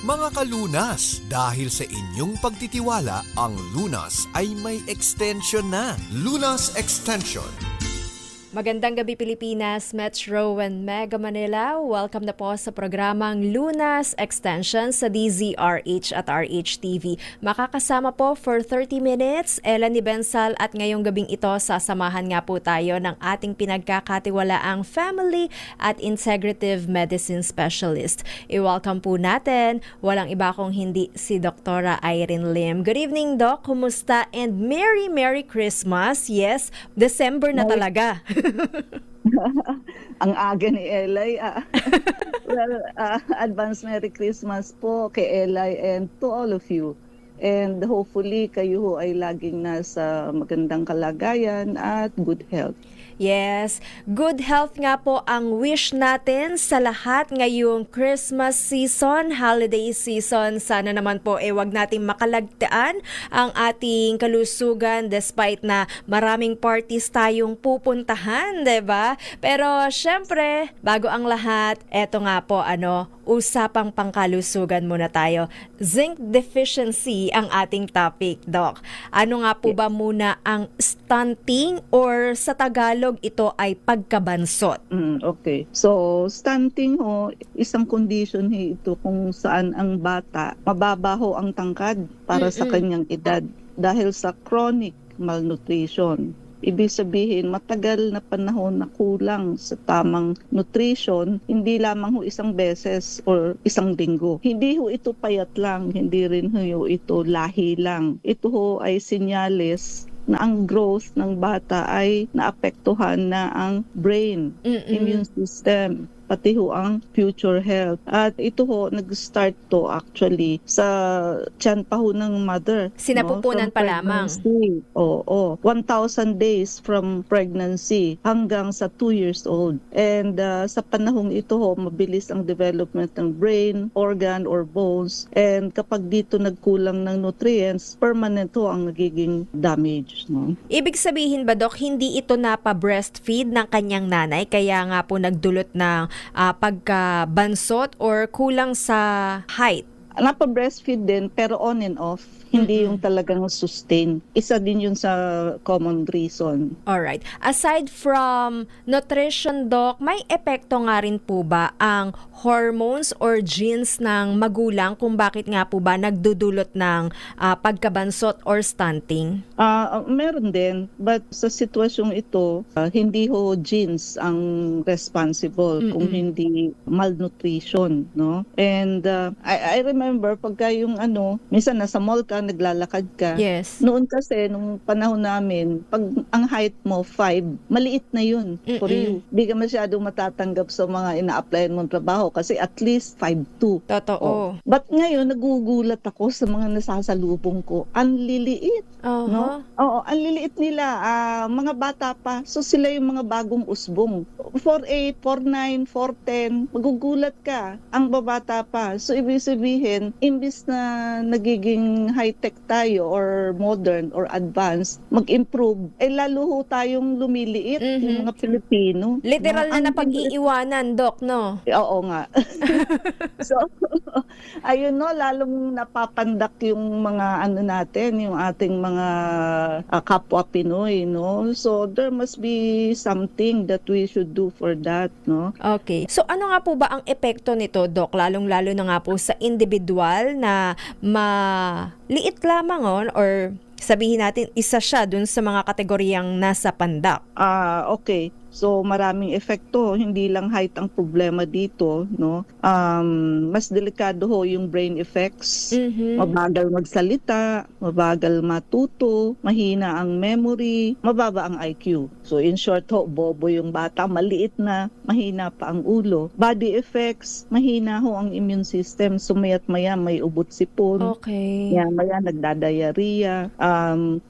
Mga kalunas, dahil sa inyong pagtitiwala, ang Lunas ay may extension na. Lunas Extension. Magandang gabi Pilipinas, Metro and Mega Manila. Welcome na po sa programang Lunas Extension sa DZRH at RHTV. Makakasama po for 30 minutes, Ella ni Bensal, at ngayong gabing ito sasamahan nga po tayo ng ating pinagkakatiwalaang Family at Integrative Medicine Specialist. I-welcome po natin, walang iba kung hindi si Dr. Irene Lim. Good evening, Doc. Kumusta? And Merry Christmas. Yes, December na talaga. Ang aga ni Eli. Well, advance Merry Christmas po kay Eli and to all of you. And hopefully kayo ho ay laging nasa magandang kalagayan at good health. Yes, good health nga po ang wish natin sa lahat ngayong Christmas season, holiday season. Sana naman po wag nating makalagtaan ang ating kalusugan despite na maraming parties tayong pupuntahan, 'di ba? Pero syempre, bago ang lahat, eto nga po usapang pangkalusugan muna tayo. Zinc deficiency ang ating topic, Doc. Ano nga po ba muna ang stunting or sa Tagalog ito ay pagkabansot? Okay. So, stunting isang condition ito kung saan ang bata mababaho ang tangkad para sa kanyang edad dahil sa chronic malnutrition. Ibig sabihin, matagal na panahon na kulang sa tamang nutrition, hindi lamang isang beses or isang linggo. Hindi ito payat lang, hindi rin ito lahi lang. Ito ay senyales na ang growth ng bata ay naapektuhan na ang brain, immune system, pati ang future health. At ito nag-start to actually sa tiyan pa ng mother. Sinapupunan pa lamang. Oo. 1,000 days from pregnancy hanggang sa 2 years old. And sa panahong ito mabilis ang development ng brain, organ, or bones. And kapag dito nagkulang ng nutrients, permanent ang nagiging damage. No? Ibig sabihin ba, Doc, hindi ito napa-breastfeed ng kanyang nanay kaya nga po nagdulot ng pagkabansot or kulang sa height? Napa-breastfeed din pero on and off. Hindi yung talagang sustain. Isa din yun sa common reason. Alright. Aside from nutrition, Doc, may epekto nga rin po ba ang hormones or genes ng magulang kung bakit nga po ba nagdudulot ng pagkabansot or stunting? Meron din. But sa sitwasyong ito, hindi genes ang responsible kung hindi malnutrition. No? And I remember pagka yung minsan nasa mall ka, naglalakad ka. Yes. Noon kasi, nung panahon namin, pag ang height mo 5, maliit na yun for you. Di ka masyadong matatanggap sa mga ina-applyan mong trabaho kasi at least 5'2". Totoo. But ngayon, nagugulat ako sa mga nasasalubong ko. Ang liliit. No? Oo, ang liliit nila. Mga bata pa. So sila yung mga bagong usbong. 4'8", 4'9", 4'10". Magugulat ka. Ang babata pa. So ibig sabihin, imbis na nagiging high-tech tayo or modern or advanced, mag-improve, lalo tayong lumiliit, yung mga Pilipino. Literal na napag-iiwanan, Doc, no? Oo nga. So, ayun lalong napapandak yung mga natin, yung ating mga kapwa Pinoy, no? So, there must be something that we should do for that, no? Okay. So, ano nga po ba ang epekto nito, Doc? Lalong-lalo na nga po sa individual na liit lamang or sabihin natin isa siya dun sa mga kategoryang nasa pandak. Okay. So maraming epekto, hindi lang height ang problema dito, no? Mas delikado yung brain effects. Mabagal magsalita, mabagal matuto, mahina ang memory, mababa ang IQ. So in short bobo yung bata, maliit na, mahina pa ang ulo. Body effects, mahina ang immune system, so maya't maya may ubot sipon. Okay. Maya nagdadiarrhea,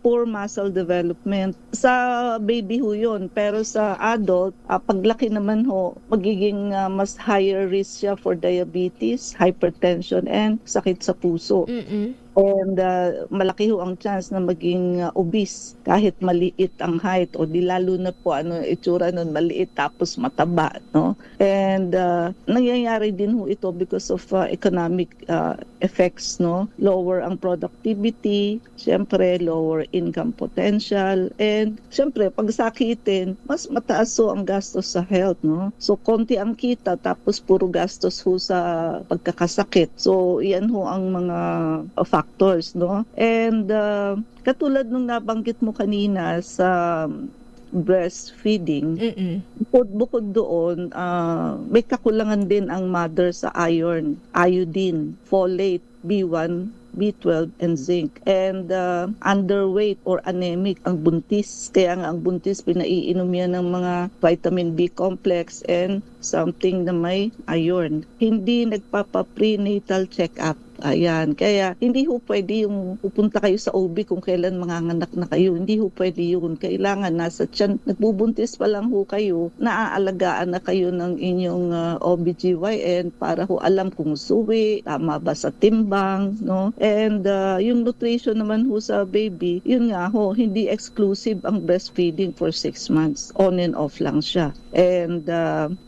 poor muscle development. Sa baby yun, pero sa adult, paglaki naman magiging mas higher risk siya for diabetes, hypertension, and sakit sa puso. And malaki ho ang chance na maging obese kahit maliit ang height o di lalo na po ano itsura nun maliit tapos mataba, no? And nangyayari din ho ito because of economic effects, no? Lower ang productivity, syempre lower income potential, and syempre pag sakitin mas mataas ho ang gastos sa health, no? So konti ang kita tapos puro gastos ho sa pagkakasakit. So yan ho ang mga factors, no? And katulad nung nabanggit mo kanina sa breastfeeding, bukod doon, may kakulangan din ang mother sa iron, iodine, folate, B1, B12, and zinc. And underweight or anemic ang buntis. Kaya nga ang buntis, pinaiinom yan ng mga vitamin B complex and something na may iron. Hindi nagpapa-prenatal check-up. Ayan, kaya hindi ho pwede yung pupunta kayo sa OB kung kailan manganganak na kayo. Hindi ho pwede yun. Kailangan nasa tiyan, nagbubuntis pa lang ho kayo, naaalagaan na kayo ng inyong OBGYN para ho alam kung suwi, tama ba sa timbang, no? And yung nutrition naman ho sa baby, yun nga ho, hindi exclusive ang breastfeeding for 6 months. On and off lang siya. And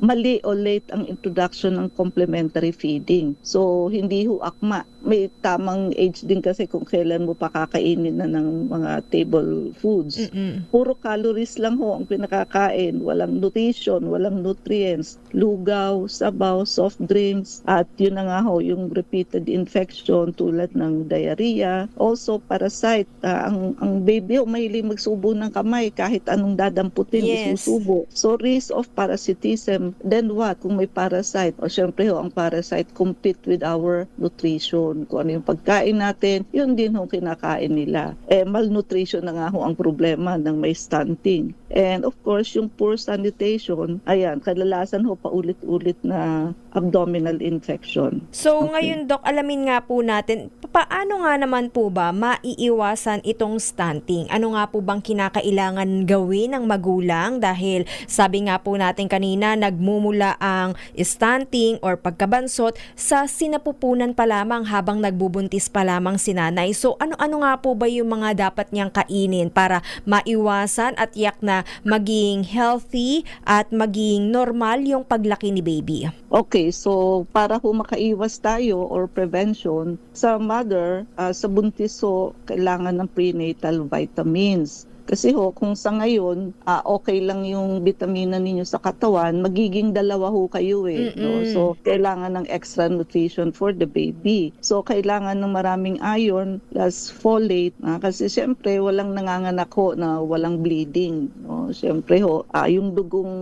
mali o late ang introduction ng complementary feeding. So, hindi ho akma. May tamang age din kasi kung kailan mo pa kakainin na ng mga table foods. Puro calories lang ho ang pinakakain. Walang nutrition, walang nutrients. Lugaw, sabaw, soft drinks. At yun na nga ho, yung repeated infection tulad ng diarrhea. Also, parasite. Ang baby ho, mahilig magsubo ng kamay kahit anong dadamputin, isusubo. So, risk of parasitism. Then what? Kung may parasite, o syempre ho, ang parasite compete with our nutrition. Kung ano yung pagkain natin, yun din ho kinakain nila. Malnutrition na nga ho ang problema ng may stunting. And of course, yung poor sanitation, ayan, kadalasan ho paulit-ulit na abdominal infection. So ngayon, Doc, alamin nga po natin, paano nga naman po ba maiiwasan itong stunting? Ano nga po bang kinakailangan gawin ng magulang? Dahil sabi nga po natin kanina, nagmumula ang stunting or pagkabansot sa sinapupunan pa lamang habang nagbubuntis pa lamang si nanay. So ano-ano nga po ba yung mga dapat niyang kainin para maiwasan at yak na maging healthy at maging normal yung paglaki ni baby? Okay, so para ho makaiwas tayo or prevention, sa mother, sa buntis ho, kailangan ng prenatal vitamins. Kasi ho, kung sa ngayon, okay lang yung vitamina ninyo sa katawan, magiging dalawa ho kayo no? So, kailangan ng extra nutrition for the baby. So, kailangan ng maraming iron plus folate. Kasi syempre, walang nanganganak ho na walang bleeding. No? Syempre ho, yung dugong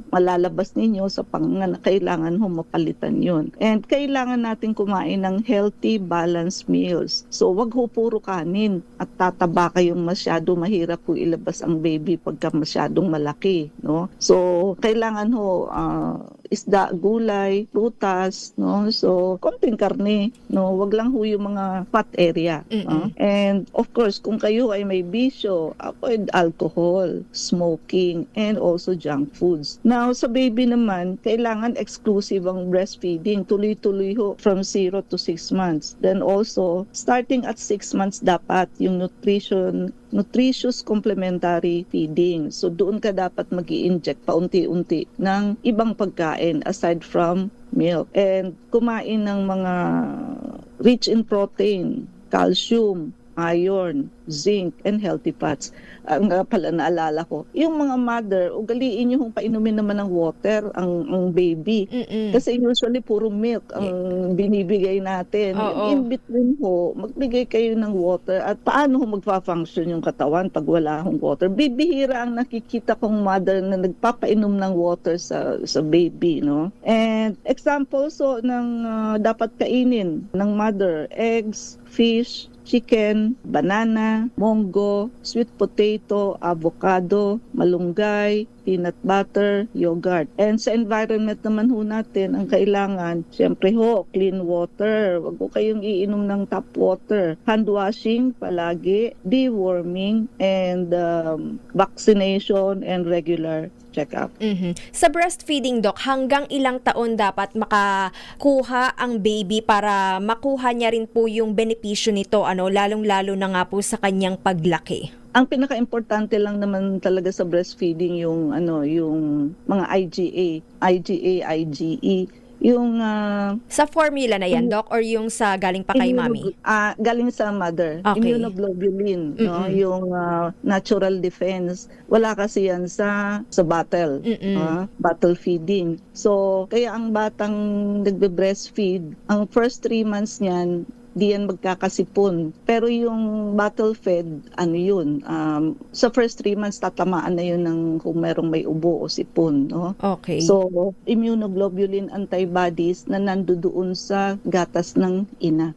malalabas ninyo sa panganganak, kailangan ho mapalitan yun. And kailangan natin kumain ng healthy, balanced meals. So, wag ho puro kanin at tataba kayong masyado, mahirap ilabas ang baby pagka masyadong malaki, no? So, kailangan ho isda, gulay, prutas, no? So, konting karne, no? Wag lang ho yung mga fat area. And of course, kung kayo ay may bisyo, avoid alcohol, smoking, and also junk foods. Now, sa baby naman, kailangan exclusive ang breastfeeding. Tuloy-tuloy ho from 0 to 6 months. Then also, starting at 6 months dapat yung nutritious complementary feeding. So doon ka dapat mag-i-inject paunti-unti ng ibang pagkain aside from milk. And kumain ng mga rich in protein, calcium, iron, zinc, and healthy fats. Ang pala naalala ko, yung mga mother, ugaliin nyo kung painumin naman ng water ang baby. Kasi usually puro milk ang binibigay natin. In between ho, magbigay kayo ng water at paano ho magfa-function yung katawan pag wala hong water. Bibihira ang nakikita kong mother na nagpapainom ng water sa baby, no? And examples so ng dapat kainin ng mother, eggs, fish, chicken, banana, monggo, sweet potato, avocado, malunggay, peanut butter, yogurt. And sa environment naman ho natin, ang kailangan, syempre ho, clean water. Wag ho kayong iinom ng tap water. Hand washing palagi, deworming, and vaccination and regular check-up. Sa breastfeeding, Doc, hanggang ilang taon dapat makakuha ang baby para makuha niya rin po yung benepisyo nito, lalong-lalo na nga po sa kanyang paglaki? Ang pinaka-importante lang naman talaga sa breastfeeding yung yung mga IGE, yung Sa formula na yan, Doc, or yung sa galing pa kay mami? galing sa mother. Okay. Immunoglobulin, no, yung natural defense. Wala kasi yan sa bottle, bottle feeding. So, kaya ang batang nagbe-breastfeed, ang first 3 months niyan, di yan magkakasipon. Pero yung bottle fed, sa first 3 months, tatamaan na yun ng kung merong may ubo o sipon. No? Okay. So, immunoglobulin antibodies na nandoon sa gatas ng ina.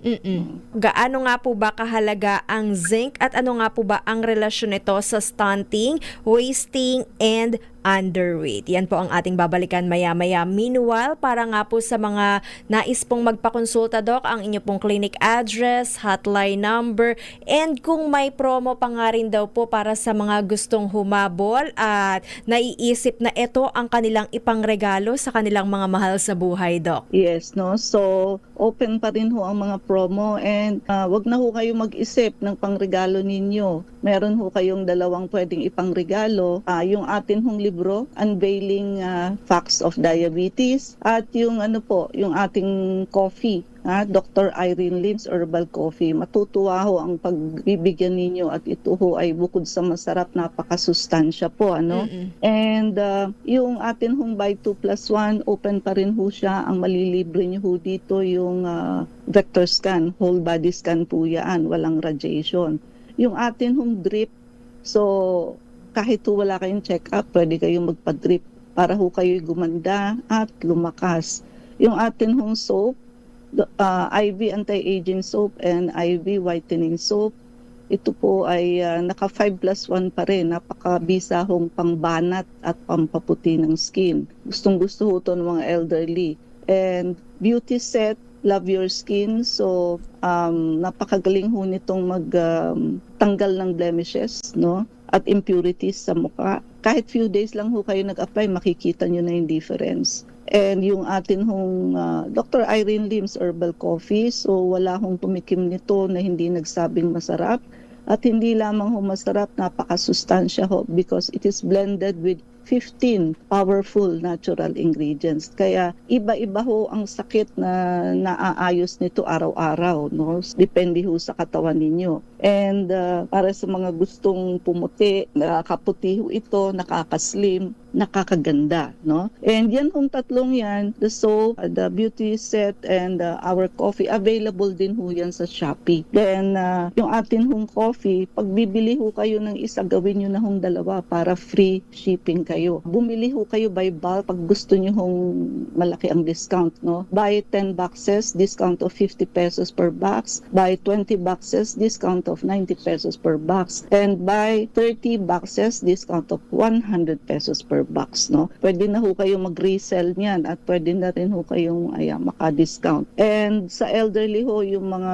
Gaano nga po ba kahalaga ang zinc at ano nga po ba ang relasyon nito sa stunting, wasting, and underweight? Yan po ang ating babalikan maya-maya. Meanwhile, para nga po sa mga nais pong magpakonsulta, Doc, ang inyo pong clinic address, hotline number, and kung may promo pa nga rin daw po para sa mga gustong humabol at naiisip na ito ang kanilang ipangregalo sa kanilang mga mahal sa buhay, Doc. Yes, no? So, open pa rin ho ang mga promo and wag na ho kayo mag-isip ng pangregalo ninyo. Meron ho kayong dalawang pwedeng ipangregalo. Yung atin hong libro, Unveiling Facts of Diabetes, at yung yung ating coffee, Dr. Irene Lim's Herbal Coffee. Matutuwa ho ang pagbibigyan ninyo at ito ho ay bukod sa masarap, napakasustansya po, And yung atin hong buy 2+1, open pa rin ho siya. Ang malilibre nyo ho dito yung vector scan, whole body scan po yan, walang radiation. Yung atin hong drip, so kahit ho wala kayong check-up, pwede kayong magpa-drip para ho kayo gumanda at lumakas. Yung atin hong soap, IV anti-aging soap and IV whitening soap, ito po ay naka 5+1 pa rin. Napakabisa hong pangbanat at pampaputi ng skin. Gustong-gusto ho ito ng mga elderly. And beauty set, Love Your Skin. So, napakagaling ho nitong magtanggal ng blemishes, no? At impurities sa mukha. Kahit few days lang ho kayo nag-apply, makikita nyo na yung difference. And yung atin hong Dr. Irene Lim's Herbal Coffee, so wala hong tumikim nito na hindi nagsabing masarap. At hindi lamang ho masarap, napakasustansya ho because it is blended with 15 powerful natural ingredients. Kaya iba-iba ho ang sakit na naaayos nito araw-araw, no? Depende ho sa katawan ninyo. And para sa mga gustong pumuti, nakakaputi ho ito, nakakaslim, nakakaganda, no? And yan hong tatlong yan, the soap, the beauty set, and our coffee, available din ho yan sa Shopee. Then, yung atin hong coffee, pag bibili ho kayo ng isa, gawin nyo na hong dalawa para free shipping kayo. Bumili ho kayo by bulk pag gusto nyo hong malaki ang discount, no? Buy 10 boxes, discount of 50 pesos per box. Buy 20 boxes, discount of 90 pesos per box. And buy 30 boxes, discount of 100 pesos per box, no? Pwede na ho kayo mag-resell niyan at pwede na rin ho kayong maka-discount. And sa elderly ho, yung mga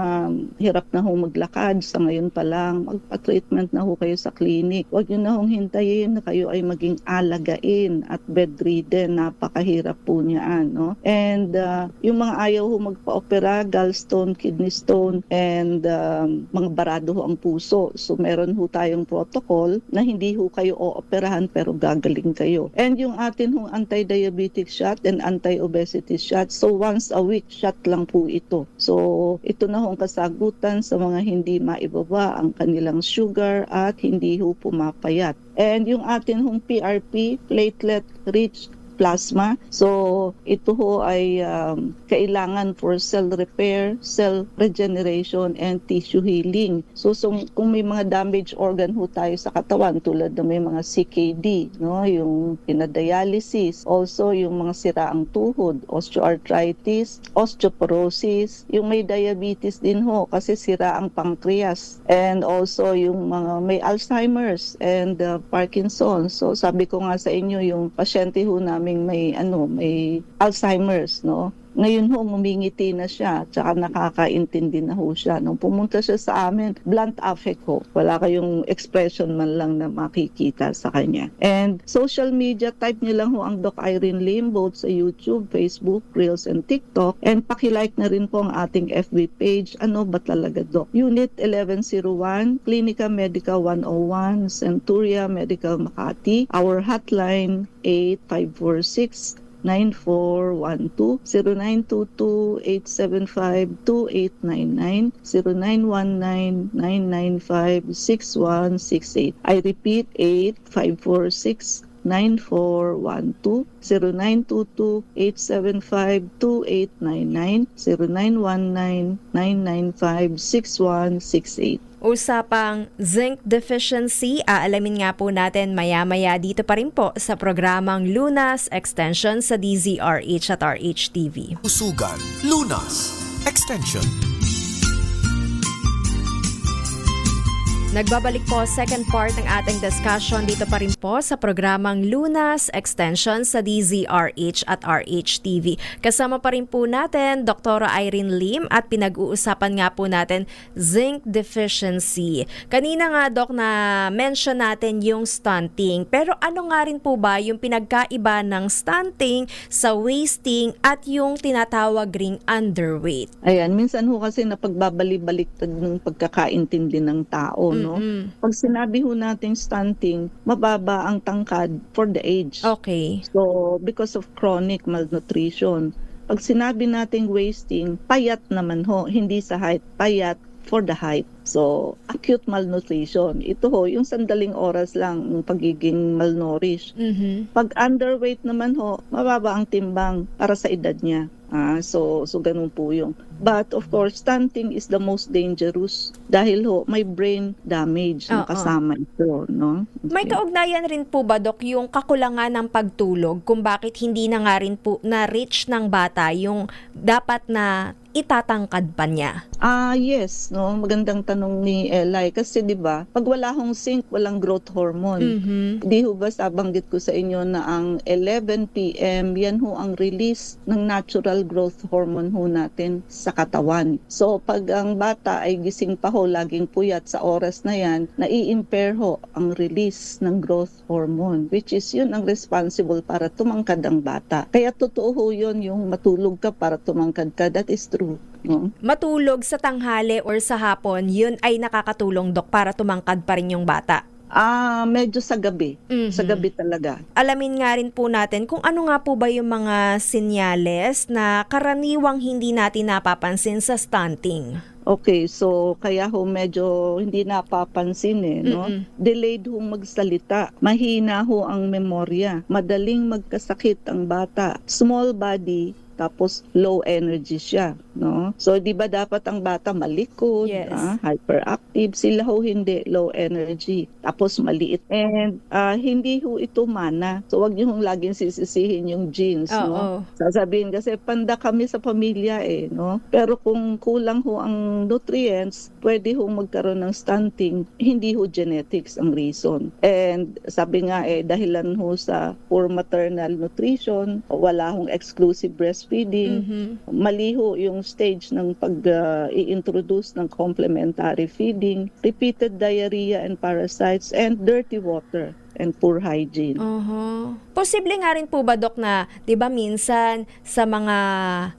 hirap na ho maglakad, sa ngayon pa lang, magpa-treatment na ho kayo sa clinic. Huwag nyo na hong hintayin na kayo ay maging alagain at bedridden. Napakahirap po niyaan, no? And yung mga ayaw ho magpa-opera, gallstone, kidney stone, and mga barado ho ang puso. So meron ho tayong protocol na hindi ho kayo o-operahan pero gagaling kayo. And yung atin hong anti-diabetic shot and anti-obesity shot, so once a week shot lang po ito. So ito na hong kasagutan sa mga hindi maibaba ang kanilang sugar at hindi ho pumapayat. And yung atin hong PRP, platelet-rich plasma. So, ito ho ay kailangan for cell repair, cell regeneration, and tissue healing. So kung may mga damaged organ ho tayo sa katawan, tulad na may mga CKD, no, yung pinadialysis, also yung mga siraang tuhod, osteoarthritis, osteoporosis, yung may diabetes din ho kasi sira ang pancreas, and also yung mga may Alzheimer's and Parkinson's. So sabi ko nga sa inyo, yung pasyente ho namin may Alzheimer's, no? Ngayon ho, ngumingiti na siya, tsaka nakakaintindi na ho siya. Nung pumunta siya sa amin, blunt affect ho. Wala kayong expression man lang na makikita sa kanya. And social media, type niyo lang ho ang Doc Irene Lim, both sa YouTube, Facebook, Reels, and TikTok. And pakilike na rin po ang ating FB page, Ano Ba Talaga Doc? Unit 1101, Clinica Medica 101, Centuria Medical Makati. Our hotline 8546 9412 0922-875-2899 0919-995-6168. I repeat, 8546 9412 0922-875-2899 0919-995-6168. Usapang zinc deficiency, aalamin nga po natin maya-maya dito pa rin po sa programang Lunas Extension sa DZRH at RHTV. Usugan, Lunas, Extension. Nagbabalik po second part ng ating discussion dito pa rin po sa programang Lunas Extension sa DZRH at RHTV. Kasama pa rin po natin Dr. Irene Lim at pinag-uusapan nga po natin zinc deficiency. Kanina nga Doc na mention natin yung stunting, pero ano nga rin po ba yung pinagkaiba ng stunting sa wasting at yung tinatawag ring underweight? Ayan, minsan ho kasi napagbabalik-baliktad ng pagkakaintindi ng tao, no? Pag sinabi ho nating stunting, mababa ang tangkad for the age. Okay. So, because of chronic malnutrition. Pag sinabi nating wasting, payat naman ho, hindi sa height, payat for the height. So, acute malnutrition. Ito ho, yung sandaling oras lang ng pagiging malnourished. Pag underweight naman ho, mababa ang timbang para sa edad niya. So ganun po yung. But of course, stunting is the most dangerous dahil ho, may brain damage na kasama ito, no? Okay. May kaugnayan rin po ba, Dok, yung kakulangan ng pagtulog kung bakit hindi na nga rin po na-reach ng bata yung dapat na itatangkad pa niya? Yes, no? Magandang tanong ni Eli kasi 'di ba, pag wala hong zinc, walang growth hormone. Di ho ba sabanggit ko sa inyo na ang 11 PM, yan ho ang release ng natural growth hormone ho natin sa katawan. So pag ang bata ay gising pa ho, laging puyat sa oras na yan, nai-impair ho ang release ng growth hormone, which is yun ang responsible para tumangkad ang bata. Kaya totoo ho yun, yung matulog ka para tumangkad ka, that is true. No? Matulog sa tanghali or sa hapon, yun ay nakakatulong, Dok, para tumangkad pa rin yung bata. Medyo sa gabi. Sa gabi talaga. Alamin nga rin po natin kung ano nga po ba yung mga senyales na karaniwang hindi natin napapansin sa stunting. Okay, so kaya ho medyo hindi napapansin no? Delayed ho magsalita, mahina ho ang memorya, madaling magkasakit ang bata, small body, tapos low energy siya, no? So di ba dapat ang bata malikot, Yes. Hyperactive, sila ho hindi, low energy, tapos maliit, and hindi ho ito mana. So wag niyo hong laging sisisihin yung genes, no? Sasabihin kasi panda kami sa pamilya no? Pero kung kulang ho ang nutrients, pwede ho magkaroon ng stunting, hindi ho genetics ang reason. And sabi nga dahilan ho sa poor maternal nutrition, wala hong exclusive breastfeeding, mali ho yung stage ng pag-i-introduce ng complementary feeding, repeated diarrhea and parasites, and dirty water and poor hygiene. Posible nga rin po ba, Dok, na 'di ba minsan sa mga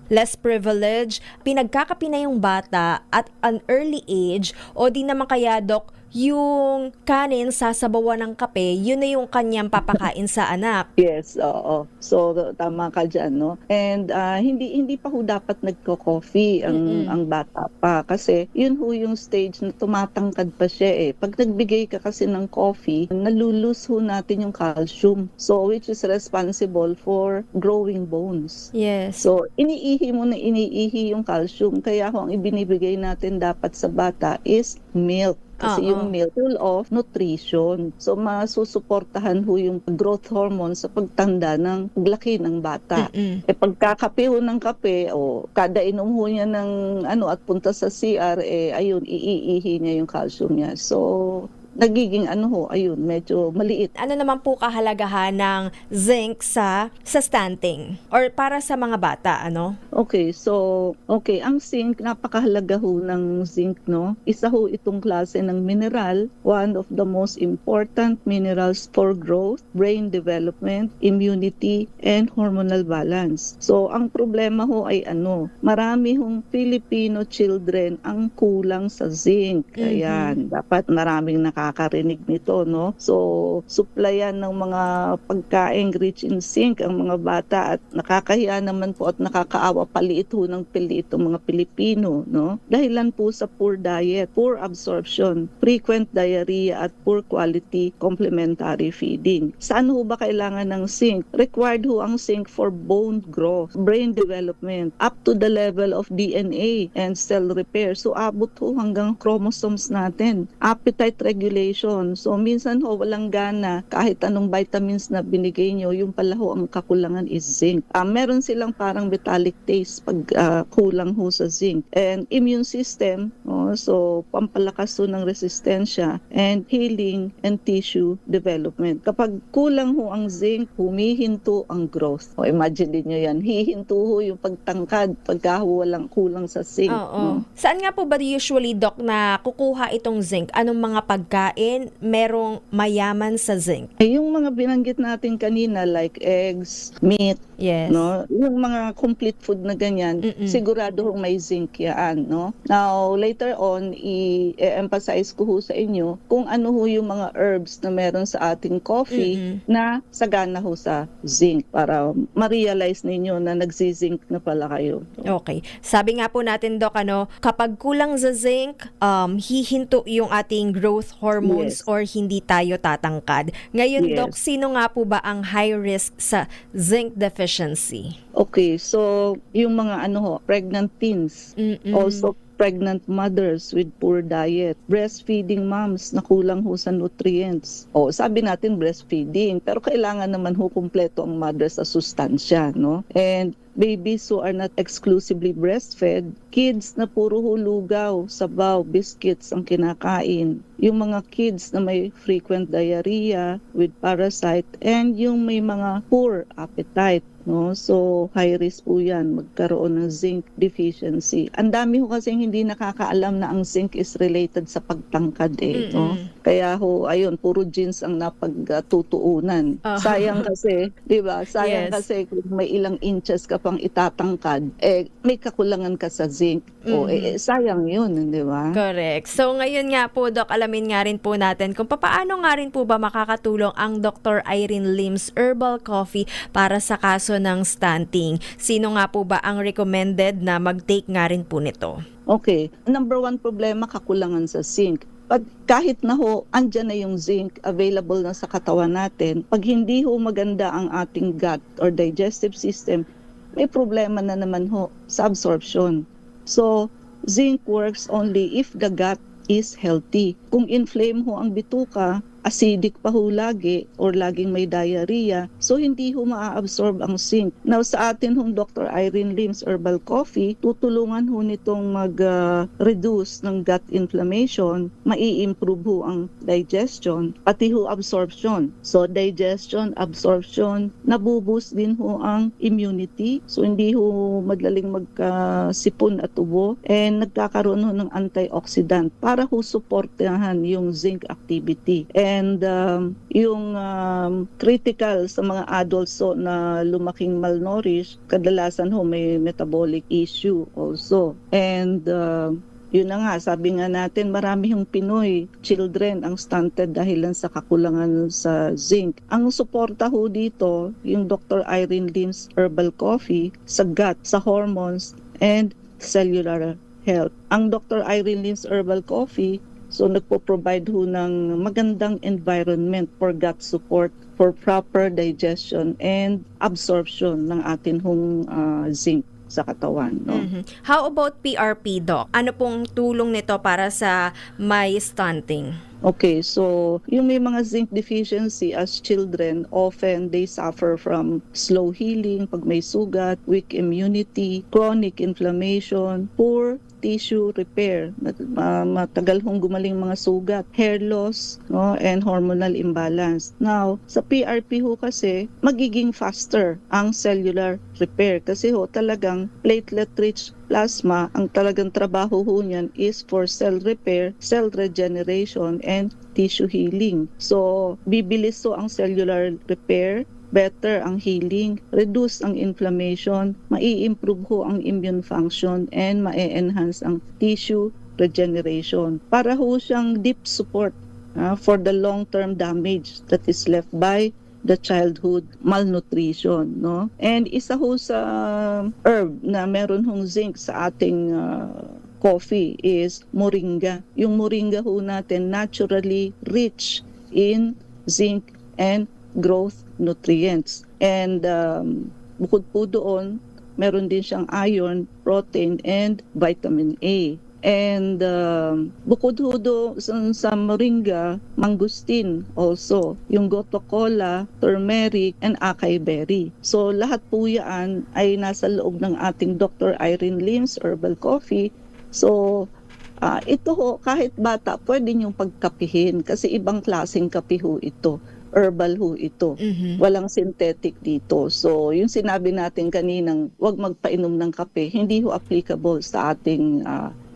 less privileged, pinagkakapi na yung bata at an early age, o di naman kaya, Dok, yung kanin sasabawan ng kape, yun na yung kanyang papakain sa anak? Yes, oo. So tama ka dyan, no? And hindi pa ho dapat nagko-coffee ang bata pa kasi yun ho yung stage na tumatangkad pa siya Pag nagbigay ka kasi ng coffee, nalulus ho natin yung calcium. So which is responsible for growing bones. Yes. So iniihi yung calcium. Kaya ho ang ibinibigay natin dapat sa bata is milk. Kasi yung milk full of nutrition. So masusuportahan ho yung growth hormone sa pagtanda ng paglaki ng bata. Pagkakape ho ng kape, kada inom ho niya ng at punta sa CR, ayun, iiihi niya yung calcium niya. So nagiging ayun, medyo maliit. Ano naman po kahalagahan ng zinc sa stunting or para sa mga bata, ano? Okay, so ang zinc, napakahalaga ho ng zinc, no? Isa ho itong klase ng mineral, one of the most important minerals for growth, brain development, immunity, and hormonal balance. So ang problema ho ay marami hong Filipino children ang kulang sa zinc. Ayan, dapat maraming nakakarinig nito, no? So supplyan ng mga pagkain rich in zinc ang mga bata, at nakakahiya naman po at nakakaawa, paliit ho ng piliit ang mga Pilipino, no? Dahilan po sa poor diet, poor absorption, frequent diarrhea at poor quality complementary feeding. Saan ho ba kailangan ng zinc? Required ho ang zinc for bone growth, brain development, up to the level of DNA and cell repair. So abot ho hanggang chromosomes natin. Appetite regulation. So minsan ho walang gana kahit anong vitamins na binigay nyo, yung pala ho ang kakulangan is zinc. Meron silang parang metallic taste pag kulang ho sa zinc. And immune system, so pampalakas ho ng resistensya and healing and tissue development. Kapag kulang ho ang zinc, humihinto ang growth. Imagine niyo yan, hihinto ho yung pagtangkad pagka ho walang kulang sa zinc. Oo. Saan nga po ba usually, Doc, na kukuha itong zinc? Anong mga pagkain merong mayaman sa zinc? Yung mga binanggit natin kanina like eggs, meat, Yes. no? Yung mga complete food na ganyan, sigurado hong may zinc yan, no? Now, later on, i-emphasize ko ho sa inyo kung ano ho yung mga herbs na meron sa ating coffee na sagana ho sa zinc para ma-realize ninyo na nagsi-zinc na pala kayo. Okay. Sabi nga po natin, Doc, kapag kulang sa zinc, hihinto yung ating growth hormones Yes. or hindi tayo tatangkad. Ngayon, Yes. Doc, sino nga po ba ang high risk sa zinc deficiency? Okay, so yung mga pregnant teens, also pregnant mothers with poor diet, breastfeeding moms na kulang ho sa nutrients. Sabi natin breastfeeding, pero kailangan naman ho kumpleto ang mother sa sustansya, no? And babies who are not exclusively breastfed, kids na puro hulugaw, sabaw, biscuits ang kinakain, yung mga kids na may frequent diarrhea with parasite, and yung may mga poor appetite. No? So, high risk po yan, magkaroon ng zinc deficiency. Ang dami ho kasi hindi nakakaalam na ang zinc is related sa pagtangkad no? Kaya ho, ayun, puro genes ang napagtutuunan. Sayang kasi, di ba? Sayang Yes. kasi kung may ilang inches ka pang itatangkad, may kakulangan ka sa zinc. Sayang yun, di ba? Correct. So ngayon nga po, Doc, alamin nga rin po natin kung paano nga rin po ba makakatulong ang Dr. Irene Lim's Herbal Coffee para sa kaso ng stunting. Sino nga po ba ang recommended na mag-take nga rin po nito? Okay. Number one problema, kakulangan sa zinc. But kahit na ho, andyan na yung zinc available na sa katawan natin, pag hindi ho maganda ang ating gut or digestive system, may problema na naman ho sa absorption. So, zinc works only if the gut is healthy. Kung inflame ho ang bituka, acidic pa ho lagi or laging may diarrhea, so hindi ho maa-absorb ang zinc. Now sa atin hong Dr. Irene Lim's Herbal Coffee, tutulungan ho nitong mag-reduce ng gut inflammation, mai-improve ho ang digestion, pati ho absorption. So digestion, absorption, nabuboost din ho ang immunity, so hindi ho madaling magkasipon at ubo, and nagkakaroon ho ng antioxidant para ho suportahan yung zinc activity. And yung critical sa mga adults na lumaking malnourished, kadalasan ho may metabolic issue also. And yun na nga, sabi nga natin, marami yung Pinoy children ang stunted dahilan sa kakulangan sa zinc. Ang suporta ho dito, yung Dr. Irene Lim's Herbal Coffee, sa gut, sa hormones, and cellular health. Ang Dr. Irene Lim's Herbal Coffee, so nagpo-provide ho ng magandang environment for gut support, for proper digestion and absorption ng atin hong zinc sa katawan. No? How about PRP, Doc? Ano pong tulong nito para sa may stunting? Okay, so yung may mga zinc deficiency as children, often they suffer from slow healing, pag may sugat, weak immunity, chronic inflammation, poor tissue repair, matagal hong gumaling mga sugat, hair loss, no, and hormonal imbalance. Now, sa PRP ho kasi, magiging faster ang cellular repair kasi ho talagang platelet-rich plasma, ang talagang trabaho ho niyan is for cell repair, cell regeneration, and tissue healing. So, bibilis ho ang cellular repair, better ang healing, reduce ang inflammation, mai-improve ho ang immune function, and ma-enhance ang tissue regeneration. Para ho siyang deep support for the long-term damage that is left by the childhood malnutrition, no? And isa ho sa herb na meron hong zinc sa ating coffee is moringa. Yung moringa ho natin naturally rich in zinc and growth nutrients. And bukod po doon, meron din siyang iron, protein, and vitamin A. And bukod ho sa moringa, mangustin also, yung goto kola, turmeric, and acai berry. So lahat po yan ay nasa loob ng ating Dr. Irene Lim's Herbal Coffee. So ito ho, kahit bata, pwede niyong pagkapihin kasi ibang klaseng kape ho ito. Herbal ho ito. Walang synthetic dito. So, yung sinabi natin kaninang wag magpainom ng kape, hindi ho applicable sa ating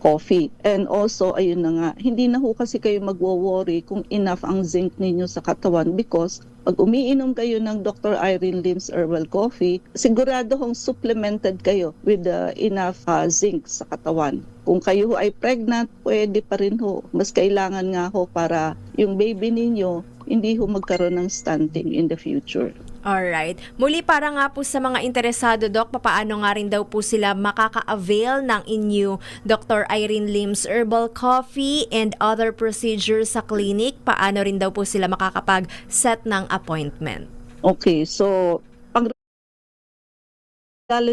coffee. And also, ayun na nga, hindi na ho kasi kayo magwo-worry kung enough ang zinc ninyo sa katawan because pag umiinom kayo ng Dr. Irene Lim's Herbal Coffee, sigurado hong supplemented kayo with enough zinc sa katawan. Kung kayo ho ay pregnant, pwede pa rin ho. Mas kailangan nga ho para yung baby ninyo hindi ho magkaroon ng stunting in the future. Alright. Muli para nga po sa mga interesado, Doc, papaano nga rin daw po sila makaka-avail ng inyo Dr. Irene Lim's Herbal Coffee and other procedures sa clinic? Paano rin daw po sila makakapag-set ng appointment? Okay, so pag-regalo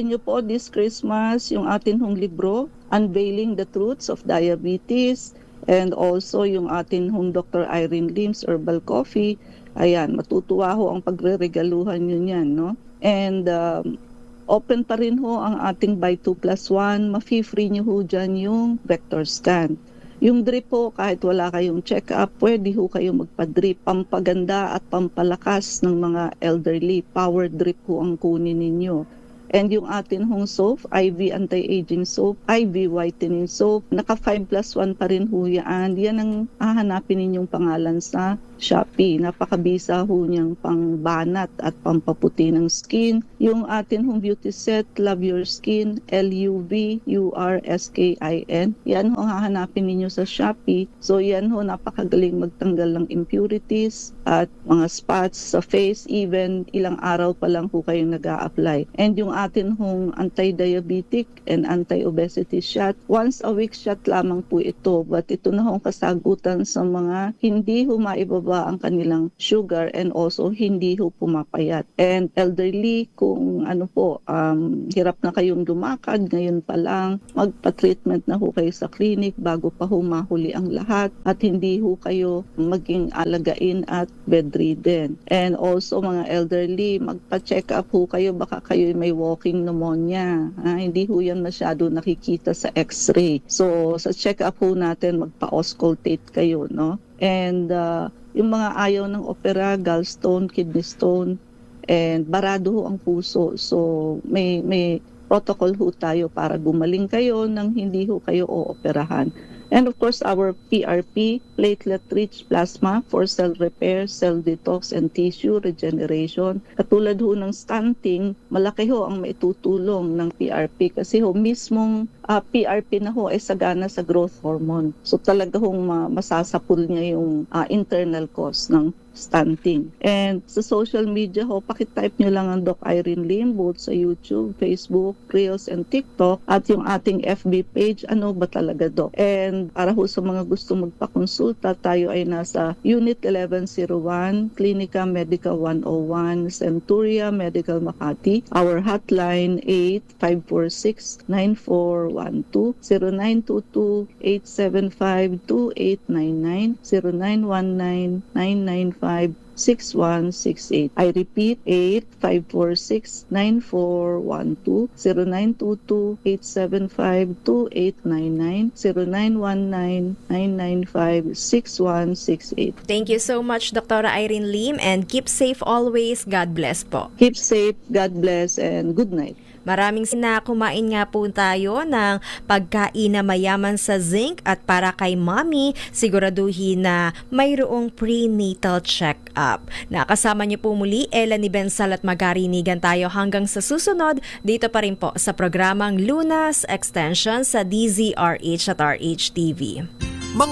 nyo po this Christmas yung atin hong libro, Unveiling the Truths of Diabetes, and also yung atin hong Dr. Irene Lim's Herbal Coffee. Ayan, matutuwa ho ang pagre-regaluhan nyo niyan, no? And open pa rin ho ang ating buy 2 plus 1. Mafi-free nyo ho dyan yung vector scan. Yung drip po, kahit wala kayong check-up, pwede ho kayong magpa-drip. Pampaganda at pampalakas ng mga elderly. Power drip ho ang kunin ninyo. And yung atin hong soap, IV anti-aging soap, IV whitening soap, naka 5 plus 1 pa rin ho yan. Yan ang hahanapin ninyong pangalan sa Shopee. Napakabisa ho niyang pangbanat at pampaputi ng skin. Yung atin hong beauty set, Love Your Skin, LUVURSKIN. Yan ho ang hahanapin ninyo sa Shopee. So yan ho, napakagaling magtanggal ng impurities at mga spots sa face. Even ilang araw pa lang ho kayong nag-a-apply. And yung atin hong anti-diabetic and anti-obesity shot, once a week shot lamang po ito. But ito na hong kasagutan sa mga hindi ho maibaba ang kanilang sugar and also hindi ho pumapayat. And elderly, kung ano po, hirap na kayong lumakad, ngayon pa lang, magpa-treatment na ho kayo sa clinic bago pa ho mahuli ang lahat at hindi ho kayo maging alagain at bedridden. And also mga elderly, magpa-check up ho kayo, baka kayo may walking pneumonia. Hindi ho yan masyado nakikita sa x-ray. So sa check up ho natin, magpa-auscultate kayo, no? And yung mga ayaw ng opera, gallstone, kidney stone, and barado ho ang puso. So may protocol ho tayo para gumaling kayo nang hindi ho kayo ooperahan. And of course, our PRP, platelet-rich plasma for cell repair, cell detox, and tissue regeneration. Katulad ho ng stunting, malaki ho ang maitutulong ng PRP kasi ho mismong PRP na ho ay sagana sa growth hormone. So talaga hong masasapul niya yung internal cause ng stunting. And sa social media ho, pakitype nyo lang ang Doc Irene Lim both sa YouTube, Facebook, Reels, and TikTok at yung ating FB page, Ano Ba Talaga Doc? And para ho sa mga gusto magpakonsulta, tayo ay nasa Unit 1101, Clinica Medica 101, Centuria Medical Makati. Our hotline 8546-9412, 0922-875-2899, 0919-995 0922-854-6168. I repeat, 8-546-9412, 0922-875-2899, 0919-995-6168. Thank you so much, Dr. Irene Lim, and keep safe always. God bless po. Keep safe, God bless, and good night. Maraming kumain nga po tayo ng pagkain na mayaman sa zinc at para kay mommy, siguraduhin na mayroong prenatal check-up. Nakasama niyo po muli, Ella ni Bensal at magarinigan tayo hanggang sa susunod dito pa rin po sa programang Lunas Extension sa DZRH at RHTV. Mga